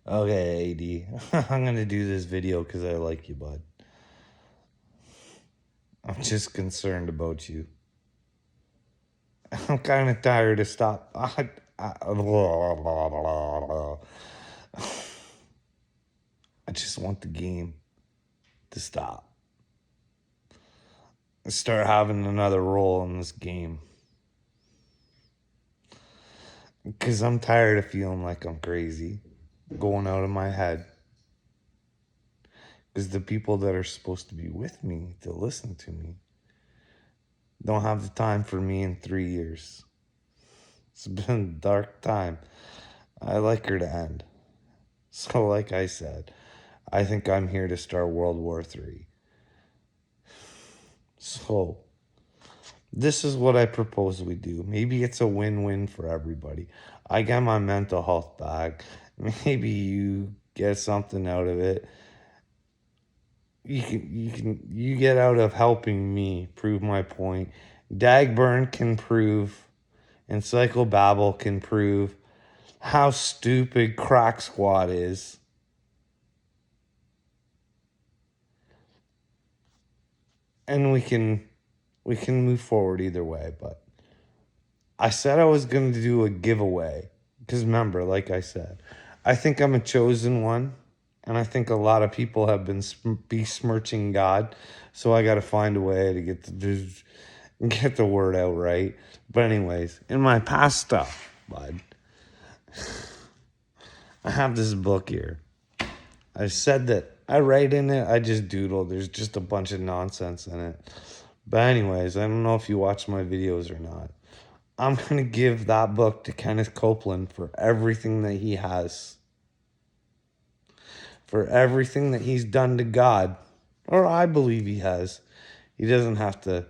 Okay, AD. I'm gonna do this video because I like you, bud. I'm just concerned about you. I'm kind of tired of stop. I just want the game to stop. Start having another role in this game. Because I'm tired of feeling like I'm crazy, going out of my head. Because the people that are supposed to be with me to listen to me don't have the time for me in 3 years. It's been a dark time. I like her to end. So, like I said, I think I'm here to start World War III. So, this is what I propose we do. Maybe it's a win-win for everybody. I get my mental health back. Maybe you get something out of it. You get out of helping me prove my point. Dagburn can prove, and Psychobabble can prove how stupid Crack Squad is. And we can move forward either way, but I said I was going to do a giveaway because remember, like I said, I think I'm a chosen one, and I think a lot of people have been besmirching God, so I got to find a way to get the word out right. But anyways, in my past stuff, bud, I have this book here. I said that I write in it, I just doodle. There's just a bunch of nonsense in it. But anyways, I don't know if you watch my videos or not. I'm going to give that book to Kenneth Copeland for everything that he has, for everything that he's done to God, or I believe he has. He doesn't have to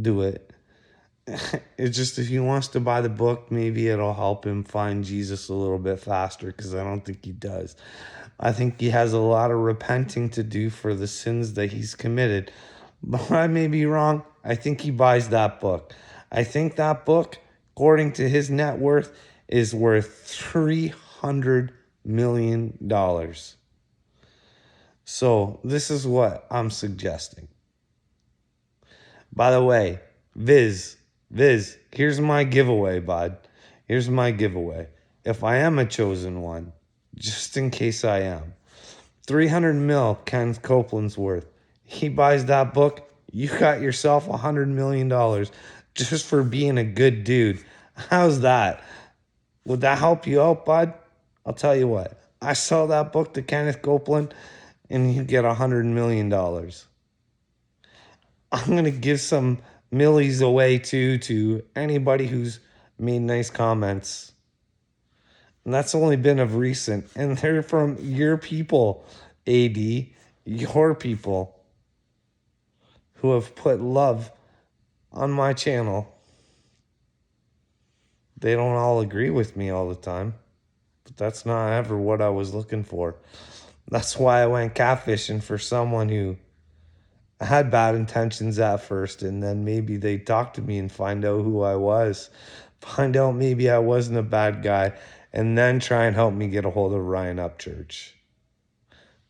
do it. It's just if he wants to buy the book, maybe it'll help him find Jesus a little bit faster because I don't think he does. I think he has a lot of repenting to do for the sins that he's committed. But I may be wrong. I think he buys that book. I think that book, according to his net worth, is worth $300 million. So this is what I'm suggesting. By the way, Viz, here's my giveaway, bud. Here's my giveaway. If I am a chosen one, just in case I am, 300 mil Ken Copeland's worth. He buys that book, you got yourself $100 million just for being a good dude. How's that? Would that help you out, bud? I'll tell you what. I sell that book to Kenneth Copeland and you get $100 million. I'm going to give some millies away too to anybody who's made nice comments. And that's only been of recent. And they're from your people, AD, your people who have put love on my channel. They don't all agree with me all the time, but that's not ever what I was looking for. That's why I went catfishing for someone who had bad intentions at first, and then maybe they talk to me and find out who I was, find out maybe I wasn't a bad guy, and then try and help me get a hold of Ryan Upchurch.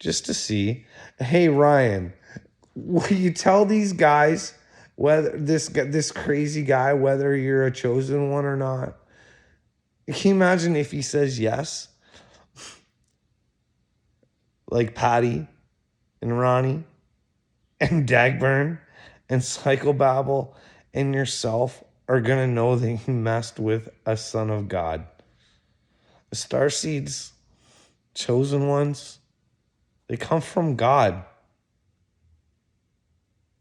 Just to see, hey Ryan, will you tell these guys whether this crazy guy whether you're a chosen one or not? Can you imagine if he says yes? Like Patty and Ronnie and Dagburn and Psychobabble and yourself are going to know that you messed with a son of God. The star seeds, chosen ones, they come from God.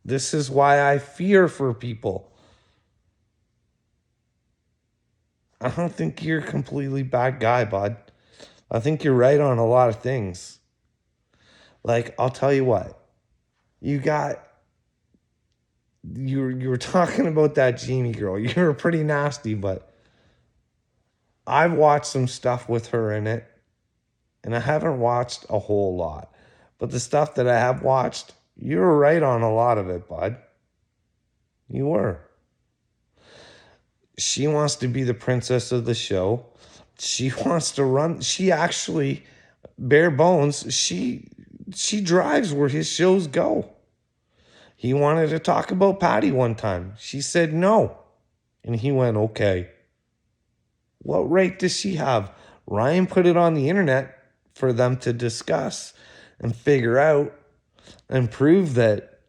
This is why I fear for people. I don't think you're a completely bad guy, bud. I think you're right on a lot of things. Like, I'll tell you what. You were talking about that Jamie girl. You were pretty nasty, but I've watched some stuff with her in it, and I haven't watched a whole lot. But the stuff that I have watched, you were right on a lot of it, bud. You were. She wants to be the princess of the show, She wants to run. She actually, bare bones, she drives where his shows go. He wanted to talk about Patty one time. She said no. And he went, okay. What right does she have? Ryan put it on the internet for them to discuss and figure out and prove that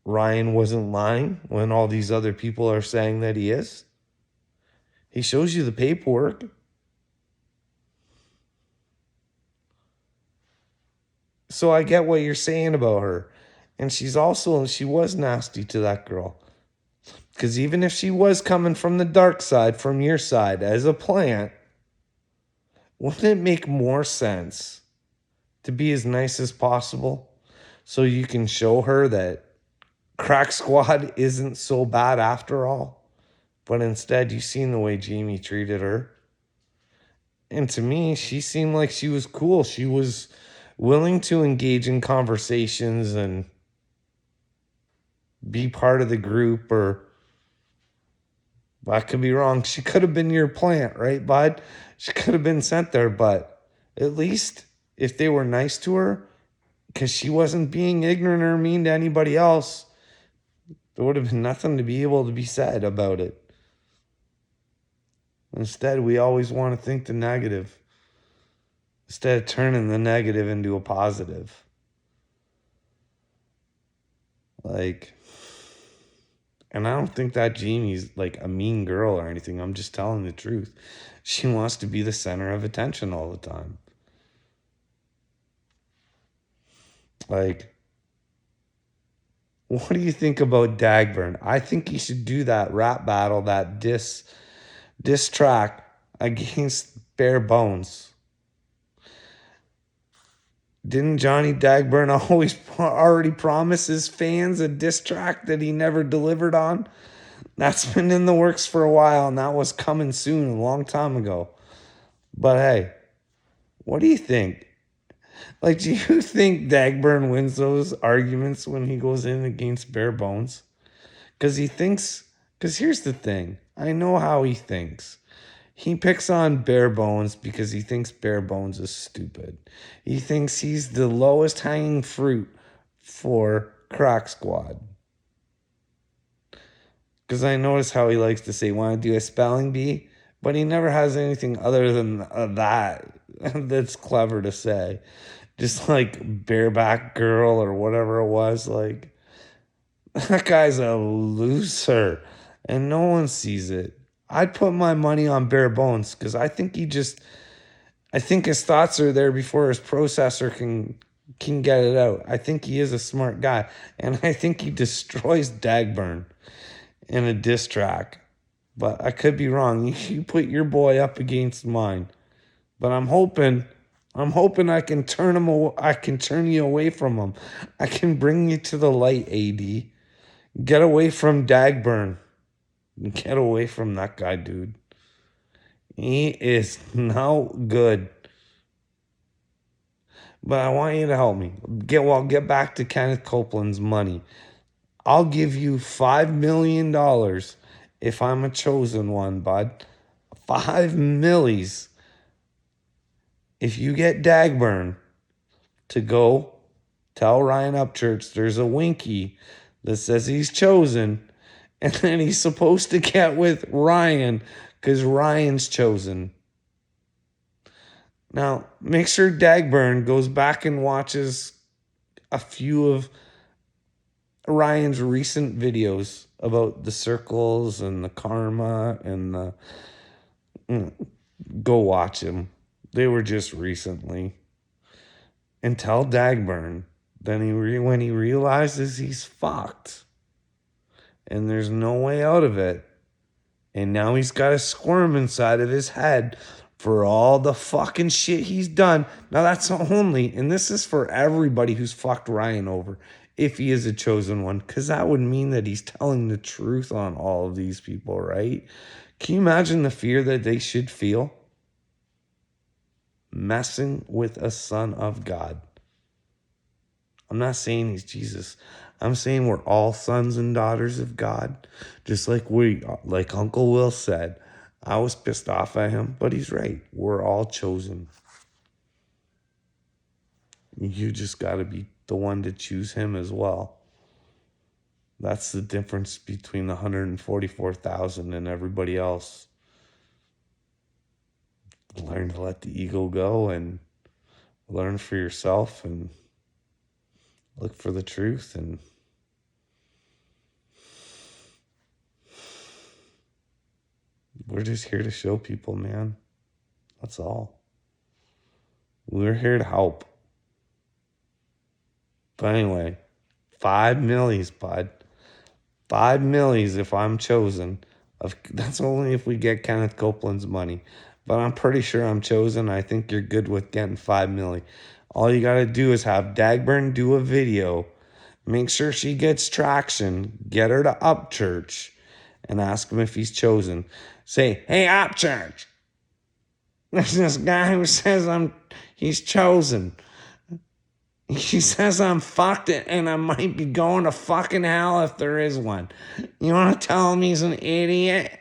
Ryan wasn't lying when all these other people are saying that he is. He shows you the paperwork. So I get what you're saying about her. And she was nasty to that girl. Because even if she was coming from the dark side, from your side, as a plant, wouldn't it make more sense to be as nice as possible so you can show her that Crack Squad isn't so bad after all? But instead, you seen the way Jamie treated her. And to me, she seemed like she was cool. She was willing to engage in conversations and be part of the group, or I could be wrong. She could have been your plant, right, bud? She could have been sent there, but at least if they were nice to her, because she wasn't being ignorant or mean to anybody else, there would have been nothing to be able to be said about it. Instead, we always want to think the negative instead of turning the negative into a positive. Like, and I don't think that Jamie's like a mean girl or anything. I'm just telling the truth. She wants to be the center of attention all the time. Like, what do you think about Dagburn? I think he should do that rap battle, that diss track against Bare Bones. Didn't Johnny Dagburn already promise his fans a diss track that he never delivered on? That's been in the works for a while, and that was coming soon, a long time ago. But hey, what do you think? Like, do you think Dagburn wins those arguments when he goes in against Bare Bones? Because here's the thing. I know how he thinks. He picks on Bare Bones because he thinks Bare Bones is stupid. He thinks he's the lowest hanging fruit for Crack Squad. Because I notice how he likes to say, want to do a spelling bee? But he never has anything other than that that's clever to say. Just like Bareback Girl or whatever it was. Like, that guy's a loser. And no one sees it. I'd put my money on Bare Bones because I think his thoughts are there before his processor can get it out. I think he is a smart guy. And I think he destroys Dagburn in a diss track. But I could be wrong. You put your boy up against mine. But I'm hoping I can turn you away from him. I can bring you to the light, AD. Get away from Dagburn. Get away from that guy, dude. He is no good. But I want you to help me. Get back to Kenneth Copeland's money. I'll give you $5 million if I'm a chosen one, bud. 5 millies. If you get Dagburn to go tell Ryan Upchurch there's a winky that says he's chosen, and then he's supposed to get with Ryan because Ryan's chosen. Now, make sure Dagburn goes back and watches a few of Ryan's recent videos about the circles and the karma and the... Go watch them. They were just recently. And tell Dagburn then when he realizes he's fucked and there's no way out of it, and now he's got a squirm inside of his head for all the fucking shit he's done. Now that's only, and this is for everybody who's fucked Ryan over, if he is a chosen one, because that would mean that he's telling the truth on all of these people, right? Can you imagine the fear that they should feel? Messing with a son of God. I'm not saying he's Jesus. I'm saying we're all sons and daughters of God. Just like Uncle Will said, I was pissed off at him, but he's right. We're all chosen. You just got to be the one to choose him as well. That's the difference between the 144,000 and everybody else. Learn to let the ego go and learn for yourself and look for the truth. And we're just here to show people, man. That's all. We're here to help. But anyway, 5 millies, bud. 5 millies if I'm chosen. That's only if we get Kenneth Copeland's money. But I'm pretty sure I'm chosen. I think you're good with getting 5 million. All you got to do is have Dagburn do a video. Make sure she gets traction. Get her to Upchurch and ask him if he's chosen. Say, hey, Upchurch. There's this guy who says he's chosen. He says I'm fucked and I might be going to fucking hell if there is one. You want to tell him he's an idiot?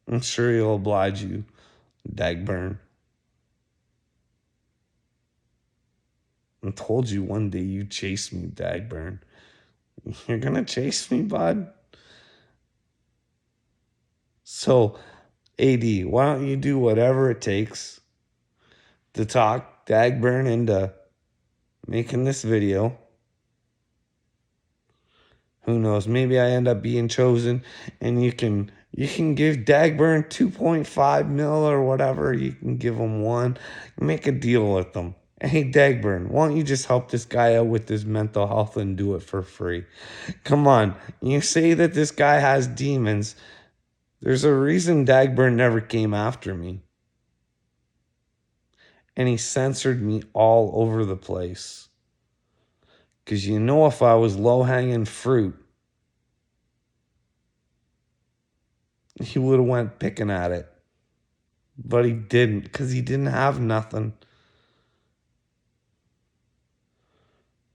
I'm sure he'll oblige you, Dagburn. I told you one day you'd chase me, Dagburn. You're going to chase me, bud? So, AD, why don't you do whatever it takes to talk Dagburn into making this video? Who knows? Maybe I end up being chosen and you can give Dagburn 2.5 mil or whatever. You can give him one. Make a deal with them. Hey, Dagburn, why don't you just help this guy out with his mental health and do it for free? Come on. You say that this guy has demons. There's a reason Dagburn never came after me. And he censored me all over the place. Because you know if I was low-hanging fruit, he would have went picking at it. But he didn't, because he didn't have nothing.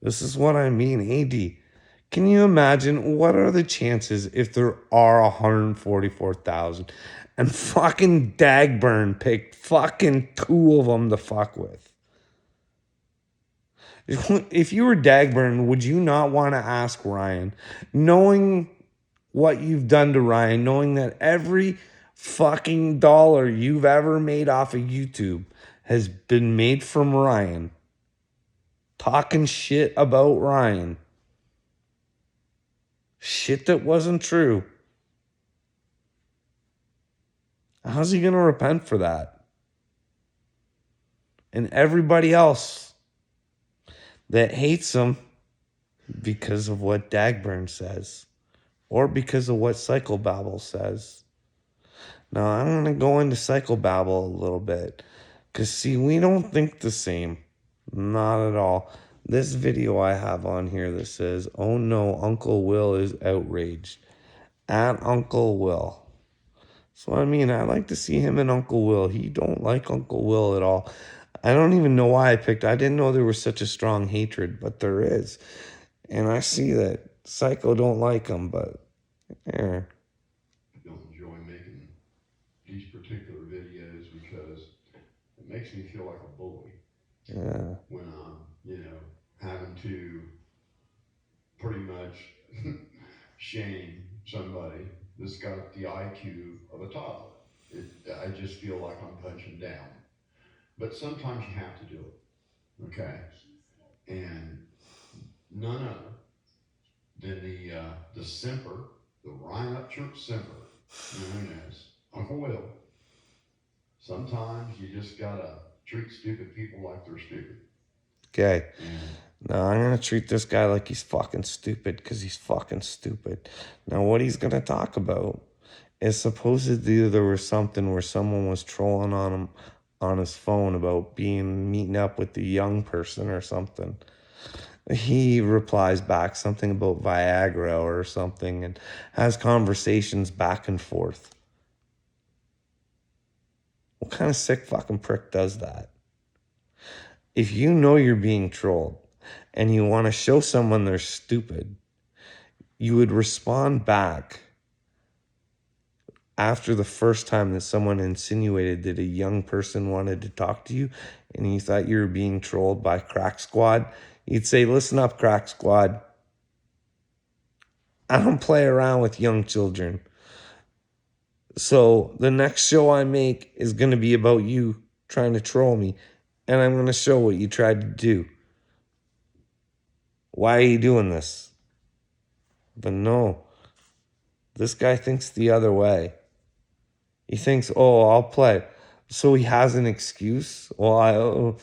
This is what I mean, AD. Can you imagine what are the chances if there are 144,000 and fucking Dagburn picked fucking 2 of them to fuck with? If you were Dagburn, would you not want to ask Ryan, knowing what you've done to Ryan, knowing that every fucking dollar you've ever made off of YouTube has been made from Ryan, talking shit about Ryan, shit that wasn't true? How's he going to repent for that? And everybody else that hates him because of what Dagburn says or because of what Psychobabble says. Now, I'm going to go into Psychobabble a little bit because, see, we don't think the same. Not at all. This video I have on here that says, oh no, Uncle Will is outraged. At Uncle Will. So, I mean, I like to see him and Uncle Will. He don't like Uncle Will at all. I don't even know why I didn't know there was such a strong hatred, but there is. And I see that Psycho don't like him, but yeah. I don't enjoy making these particular videos because it makes me feel like a bully. Yeah. When I'm, having to pretty much shame somebody that's got the IQ of a toddler. I just feel like I'm punching down. But sometimes you have to do it, okay? And none other than the simper, the Ryan Upchurch simper, known as Uncle Will. Sometimes you just gotta treat stupid people like they're stupid. Okay. Now I'm going to treat this guy like he's fucking stupid because he's fucking stupid. Now what he's going to talk about is supposedly there was something where someone was trolling on him on his phone about meeting up with the young person or something. He replies back something about Viagra or something and has conversations back and forth. What kind of sick fucking prick does that? If you know you're being trolled and you want to show someone they're stupid, you would respond back after the first time that someone insinuated that a young person wanted to talk to you and you thought you were being trolled by Crack Squad, you'd say, listen up, Crack Squad. I don't play around with young children. So the next show I make is going to be about you trying to troll me. And I'm going to show what you tried to do. Why are you doing this? But no, this guy thinks the other way. He thinks, oh, I'll play. So he has an excuse. Well,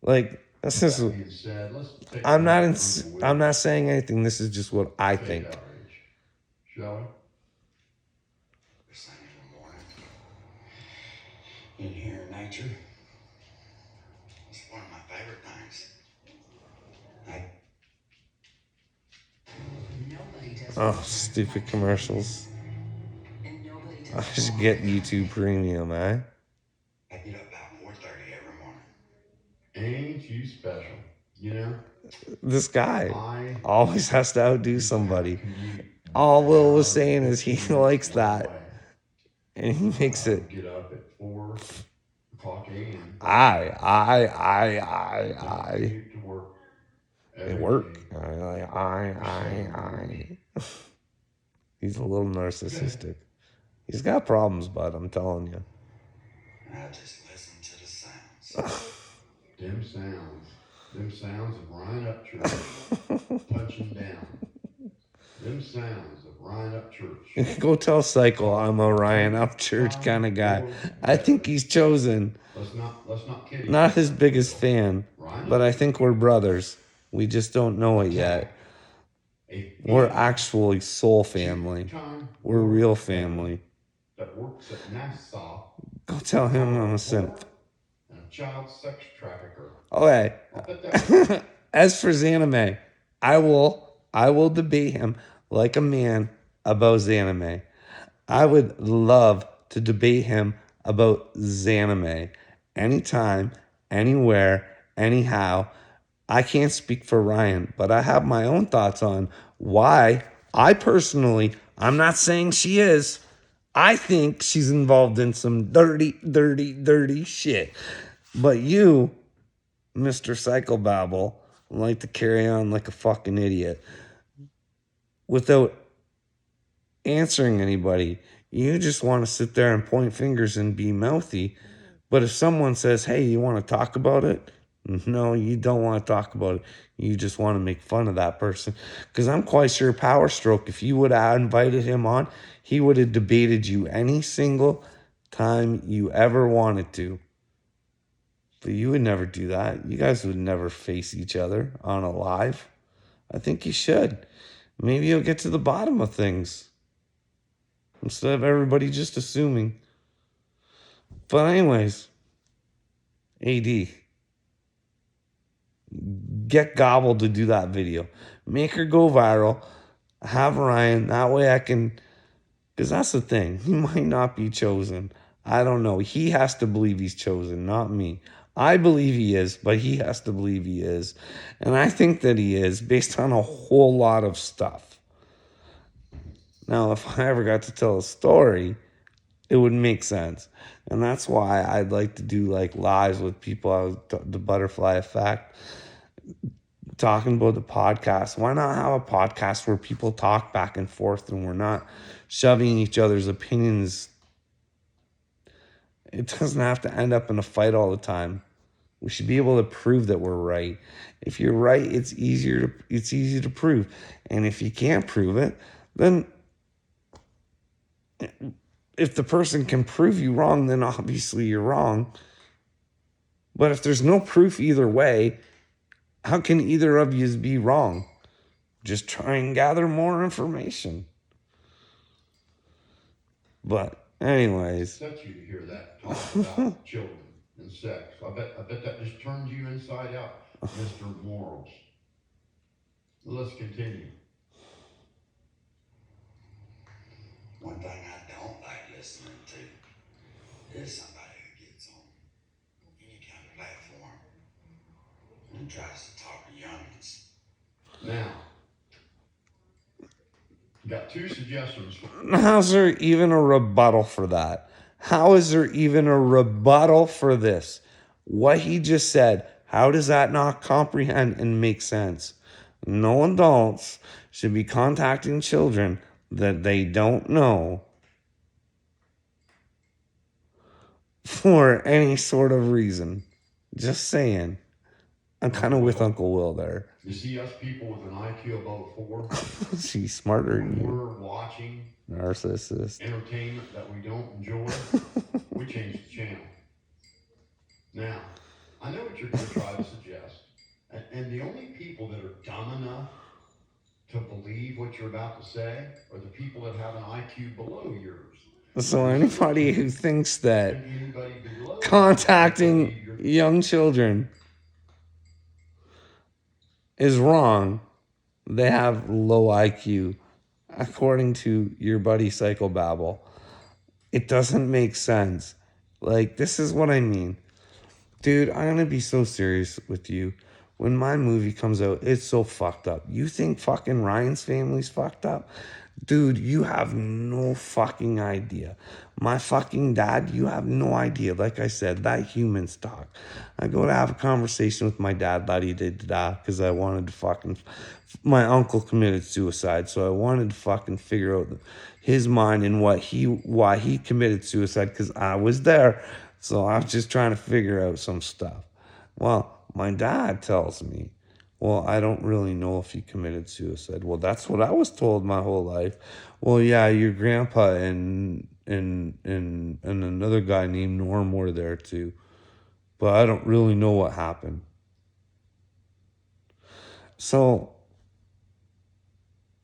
like, that's just, That being said, let's take I'm not, Uncle Will I'm not saying anything. This is just what I take think. outrage. Shall we? First thing in the morning, in here in nature, it's one of my favorite things. Oh, stupid commercials. I should get YouTube Premium, eh? I get up about 4:30 every morning. Ain't you special? You know, This guy I always has to outdo somebody. commute All Will was an hour saying and is he 15 minutes likes one that. way. And he makes I it. would get up at 4 o'clock a.m. I. commute to work. It every work. day. I. He's a little narcissistic. He's got problems, bud, I'm telling you. And I just listen to the sounds. Them sounds of Ryan Upchurch punching down. Them sounds of Ryan Upchurch. Go tell Cycle I'm a Ryan Upchurch kind of guy. I think he's chosen. Let's not kid each Not other. his biggest fan, but I think we're brothers. We just don't know it yet. We're actually soul family. We're real family. That works at NASA. Go tell him I'm a simp. And a child sex trafficker. Okay. I'll bet that As for Xaname, I will debate him like a man about Xaname. I would love to debate him about Xaname anytime, anywhere, anyhow. I can't speak for Ryan, but I have my own thoughts on why I'm not saying she is. I think she's involved in some dirty shit. But you, Mr. Psychobabble, like to carry on like a fucking idiot without answering anybody. You just want to sit there and point fingers and be mouthy. But if someone says, hey, you want to talk about it? No, you don't want to talk about it. You just want to make fun of that person. Because I'm quite sure Power Stroke, if you would have invited him on, he would have debated you any single time you ever wanted to. But you would never do that. You guys would never face each other on a live. I think you should. Maybe you'll get to the bottom of things instead of everybody just assuming. But anyways, AD, get Gobble to do that video. Make her go viral. Have Ryan. That way I can... Because that's the thing. He might not be chosen. I don't know. He has to believe he's chosen, not me. I believe he is, but he has to believe he is. And I think that he is based on a whole lot of stuff. Now, if I ever got to tell a story, it would make sense. And that's why I'd like to do like lives with people, the Butterfly Effect, talking about the podcast. Why not have a podcast where people talk back and forth and we're not shoving each other's opinions? It doesn't have to end up in a fight all the time. We should be able to prove that we're right. If you're right, it's easy to prove. And if you can't prove it, then if the person can prove you wrong, then obviously you're wrong. But if there's no proof either way, how can either of you be wrong? Just try and gather more information. But anyways, upsets you to hear that talk about children and sex. I bet that just turns you inside out, Mr. Morals. Let's continue. One thing I don't like listening to is somebody who gets on any kind of platform and tries to talk to youngins. Now, got two suggestions. How's there even a rebuttal for that? How is there even a rebuttal for this? What he just said, how does that not comprehend and make sense? No adults should be contacting children that they don't know for any sort of reason. Just saying. I'm kind of with Uncle Will there. You see us people with an IQ above 4, She's smarter than when you. we're watching Narcissist. entertainment that we don't enjoy, we change the channel. Now, I know what you're going to try to suggest. And the only people that are dumb enough to believe what you're about to say are the people that have an IQ below yours. So anybody who thinks that And anybody below contacting young children is wrong, they have low IQ, according to your buddy Psychobabble. It doesn't make sense. Like, this is what I mean. Dude, I'm gonna be so serious with you. When my movie comes out, it's so fucked up. You think fucking Ryan's family's fucked up? Dude, you have no fucking idea. My fucking dad, you have no idea. Like I said, that human stock. I go to have a conversation with my dad, because I wanted to fucking... My uncle committed suicide, so I wanted to fucking figure out his mind and why he committed suicide, because I was there. So I was just trying to figure out some stuff. Well, my dad tells me, well, I don't really know if he committed suicide. Well, that's what I was told my whole life. Well, yeah, your grandpa and another guy named Norm were there too. But I don't really know what happened. So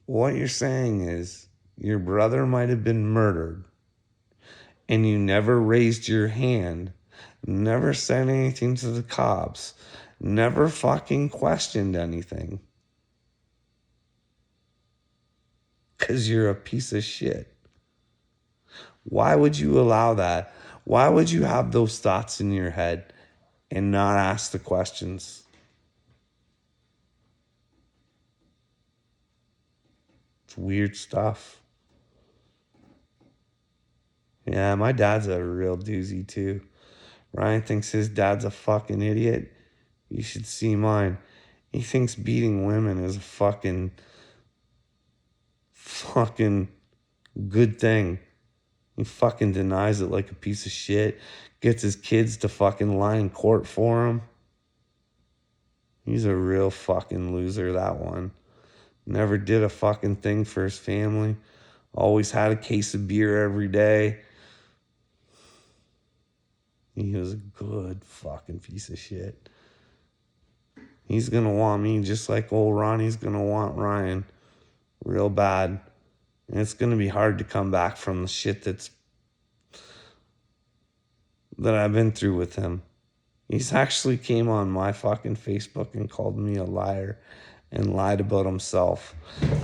what you're saying is your brother might have been murdered and you never raised your hand, never said anything to the cops, never fucking questioned anything. Because you're a piece of shit. Why would you allow that? Why would you have those thoughts in your head and not ask the questions? It's weird stuff. Yeah, my dad's a real doozy too. Ryan thinks his dad's a fucking idiot. You should see mine. He thinks beating women is a fucking good thing. He fucking denies it like a piece of shit. Gets his kids to fucking lie in court for him. He's a real fucking loser, that one. Never did a fucking thing for his family. Always had a case of beer every day. He was a good fucking piece of shit. He's gonna want me just like old Ronnie's gonna want Ryan. Real bad. And it's gonna be hard to come back from the shit that I've been through with him. He's actually came on my fucking Facebook and called me a liar and lied about himself,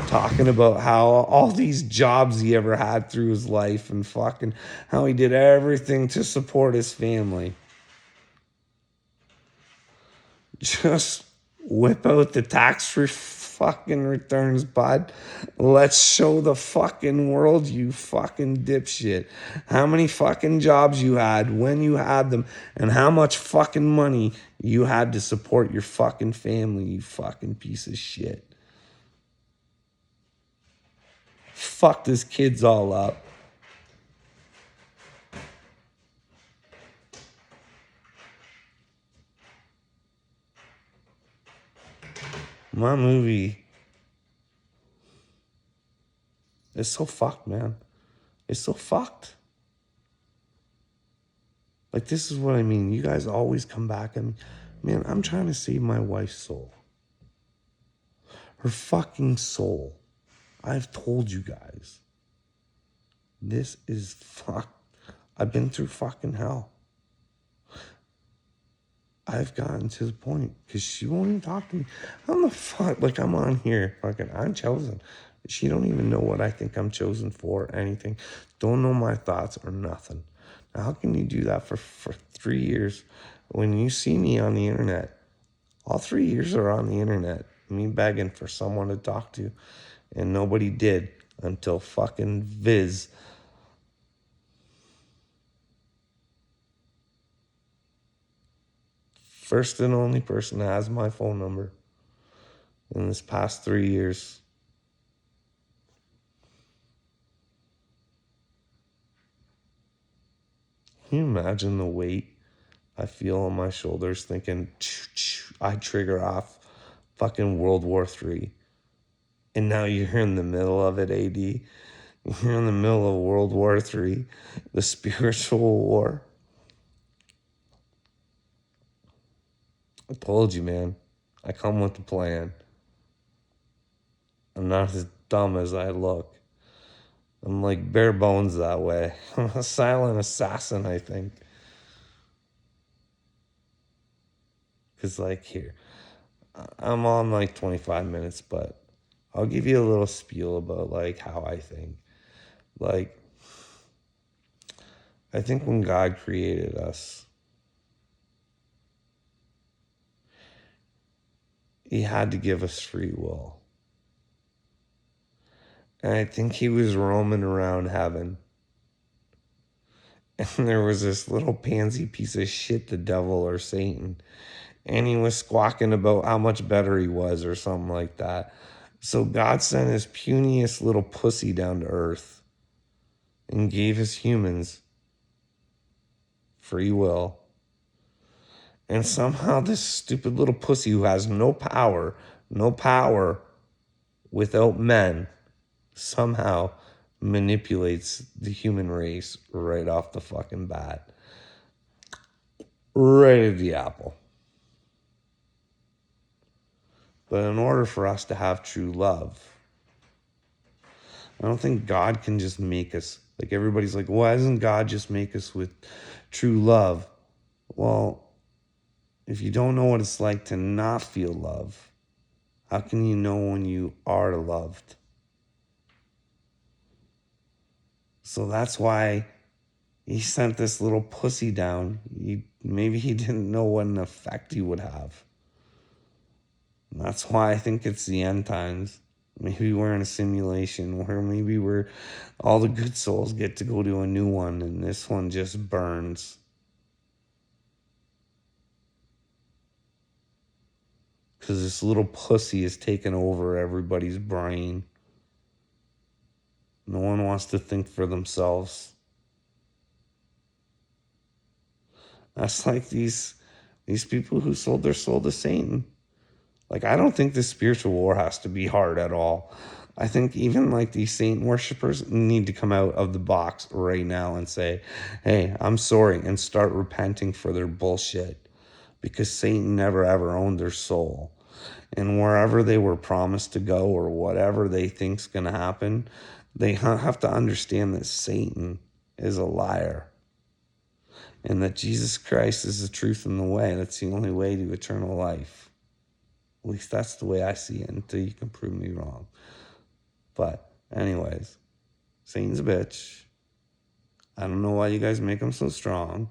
talking about how all these jobs he ever had through his life and fucking how he did everything to support his family. Just whip out the tax fucking returns, bud. Let's show the fucking world, you fucking dipshit, how many fucking jobs you had, when you had them, and how much fucking money you had to support your fucking family, you fucking piece of shit. Fucked his kids all up. My movie is so fucked, man. It's so fucked. Like, this is what I mean. You guys always come back and, man, I'm trying to save my wife's soul. Her fucking soul. I've told you guys. This is fucked. I've been through fucking hell. I've gotten to the point because she won't even talk to me. I'm the fuck, like I'm on here, fucking, I'm chosen. She don't even know what I think I'm chosen for, anything. Don't know my thoughts or nothing. Now, how can you do that for 3 years when you see me on the internet? All 3 years are on the internet, me begging for someone to talk to, and nobody did. until fucking Viz. First and only person that has my phone number in this past 3 years. Can you imagine the weight I feel on my shoulders thinking, I trigger off fucking World War III. And now you're in the middle of it, AD. You're in the middle of World War III, the spiritual war. I told you, man. I come with a plan. I'm not as dumb as I look. I'm like bare bones that way. I'm a silent assassin, I think. Because, like, here, I'm on like 25 minutes, but I'll give you a little spiel about like how I think. Like, I think when God created us, he had to give us free will. And I think he was roaming around heaven. And there was this little pansy piece of shit, the devil or Satan. And he was squawking about how much better he was or something like that. So God sent his puniest little pussy down to earth and gave us humans free will. And somehow this stupid little pussy who has no power without men, somehow manipulates the human race right off the fucking bat. Right at the apple. But in order for us to have true love, I don't think God can just make us. Like, everybody's like, why doesn't God just make us with true love? Well, if you don't know what it's like to not feel love, how can you know when you are loved? So that's why he sent this little pussy down. Maybe he didn't know what an effect he would have. And that's why I think it's the end times. Maybe we're in a simulation where maybe all the good souls get to go to a new one and this one just burns. Because this little pussy is taking over everybody's brain. No one wants to think for themselves. That's like these people who sold their soul to Satan. Like, I don't think this spiritual war has to be hard at all. I think even like these Satan worshipers need to come out of the box right now and say, hey, I'm sorry, and start repenting for their bullshit. Because Satan never ever owned their soul. And wherever they were promised to go or whatever they think's going to happen, they have to understand that Satan is a liar. And that Jesus Christ is the truth and the way. That's the only way to eternal life. At least that's the way I see it, until you can prove me wrong. But anyways, Satan's a bitch. I don't know why you guys make him so strong.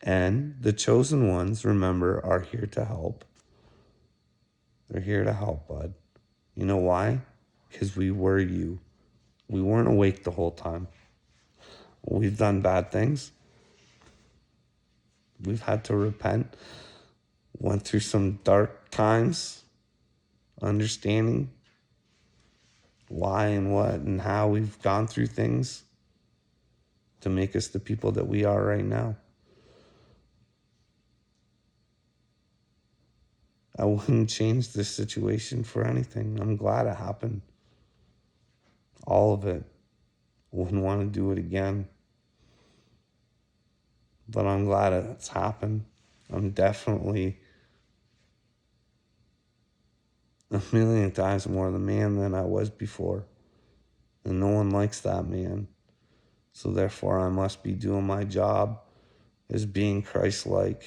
And the chosen ones, remember, are here to help. They're here to help, bud. You know why? Because we were you. We weren't awake the whole time. We've done bad things. We've had to repent. Went through some dark times. Understanding why and what and how we've gone through things to make us the people that we are right now. I wouldn't change this situation for anything. I'm glad it happened. All of it. Wouldn't want to do it again. But I'm glad it's happened. I'm definitely a million times more the man than I was before. And no one likes that man. So therefore I must be doing my job as being Christ-like.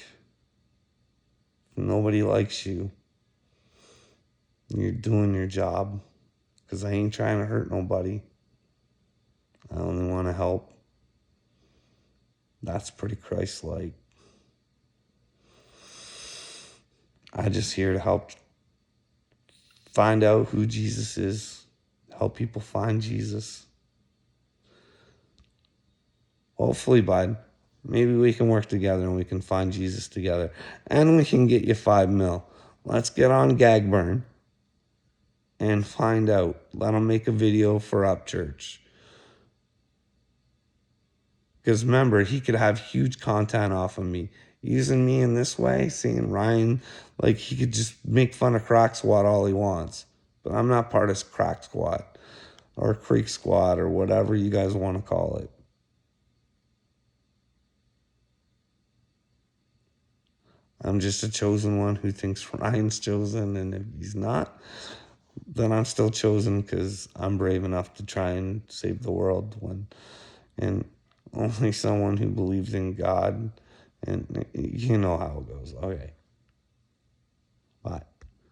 Nobody likes you. You're doing your job. Because I ain't trying to hurt nobody. I only want to help. That's pretty Christ-like. I'm just here to help find out who Jesus is, help people find Jesus. Hopefully, bud, maybe we can work together and we can find Jesus together. And we can get you $5 million. Let's get on Gagburn and find out. Let him make a video for Upchurch. Because remember, he could have huge content off of me. Using me in this way, seeing Ryan, like he could just make fun of Crack Squad all he wants. But I'm not part of Crack Squad or Creek Squad or whatever you guys want to call it. I'm just a chosen one who thinks Ryan's chosen, and if he's not, then I'm still chosen because I'm brave enough to try and save the world. And only someone who believes in God, and you know how it goes. Okay. Bye.